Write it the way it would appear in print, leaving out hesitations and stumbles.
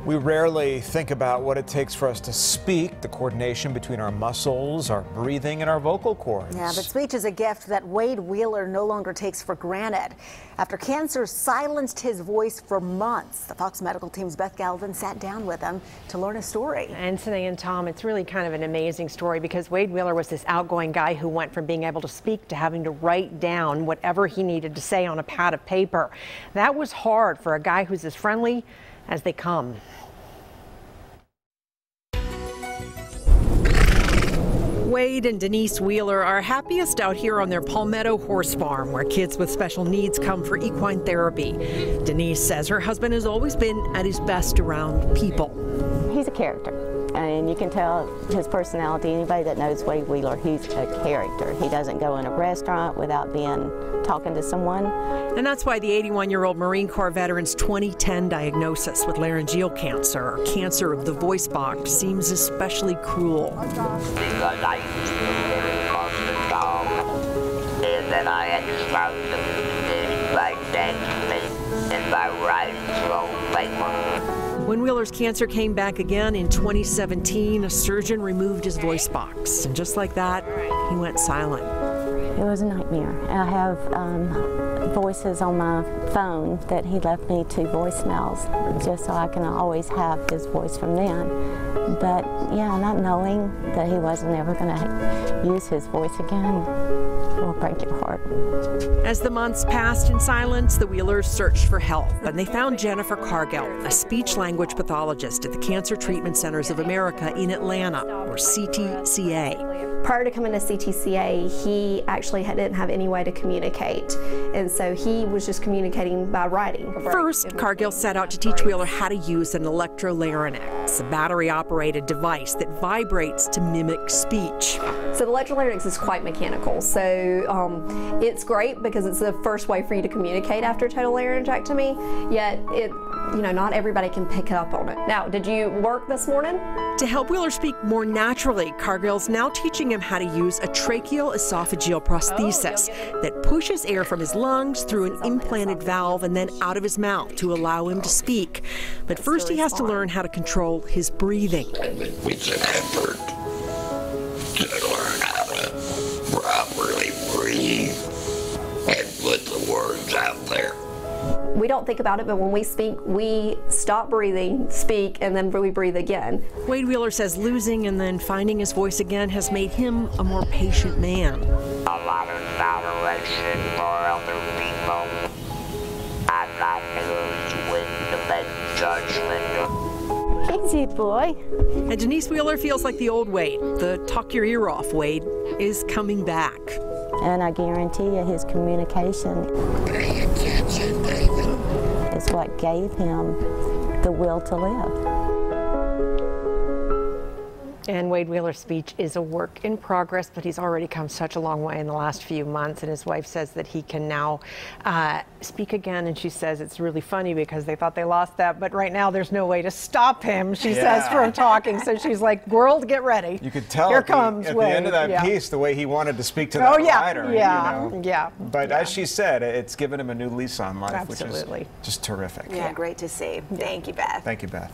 We rarely think about what it takes for us to speak, the coordination between our muscles, our breathing, and our vocal cords. Yeah, but speech is a gift that Wade Wheeler no longer takes for granted. After cancer silenced his voice for months, the Fox Medical team's Beth Galvin sat down with him to learn his story. And Cynthia and Tom, it's really kind of an amazing story because Wade Wheeler was this outgoing guy who went from being able to speak to having to write down whatever he needed to say on a pad of paper. That was hard for a guy who's as friendly as they come. Wade and Denise Wheeler are happiest out here on their Palmetto horse farm, where kids with special needs come for equine therapy. Denise says her husband has always been at his best around people. He's a character, and you can tell his personality. Anybody that knows Wade Wheeler, he's a character. He doesn't go in a restaurant without talking to someone. And that's why the 81-year-old Marine Corps veteran's 2010 diagnosis with laryngeal cancer, or cancer of the voice box, seems especially cruel. Because I used to very constant dog, and then I had to start the music like that, and by writing slow paper. When Wheeler's cancer came back again in 2017, a surgeon removed his voice box, and just like that, he went silent. It was a nightmare. I have voices on my phone that he left me to voicemails, just so I can always have his voice from then. But yeah, not knowing that he wasn't ever going to use his voice again will break your heart. As the months passed in silence, the Wheelers searched for help, and they found Jennifer Cargill, a speech-language pathologist at the Cancer Treatment Centers of America in Atlanta, or CTCA. Prior to coming to CTCA, he actually didn't have any way to communicate, and so he was just communicating by writing. First, Cargill set out to teach Wheeler how to use an electrolarynx, a battery-operated device that vibrates to mimic speech. So the electrolarynx is quite mechanical, so it's great because it's the first way for you to communicate after total laryngectomy, yet not everybody can pick up on it. Now, did you work this morning? To help Wheeler speak more naturally, Cargill's now teaching him how to use a tracheal esophageal prosthesis that pushes air from his lungs through an implanted valve and then out of his mouth to allow him to speak. But first he has to learn how to control his breathing. It's an effort to learn how to properly breathe and put the words out there. We don't think about it, but when we speak, we stop breathing, speak, and then we breathe again. Wade Wheeler says losing and then finding his voice again has made him a more patient man. A lot of toleration for other people. I'm not used with the best judgment. Easy, boy. And Denise Wheeler feels like the old Wade, the talk your ear off Wade, is coming back. And I guarantee you his communication is what gave him the will to live. And Wade Wheeler's speech is a work in progress, but he's already come such a long way in the last few months. And his wife says that he can now speak again. And she says it's really funny because they thought they lost that, but right now there's no way to stop him, she says, from talking. So she's like, world, get ready. You could tell Here at comes the Wade. end of that piece, the way he wanted to speak to that rider. Yeah. But as she said, it's given him a new lease on life, Absolutely. which is just terrific. Yeah, great to see. Thank you, Beth. Thank you, Beth.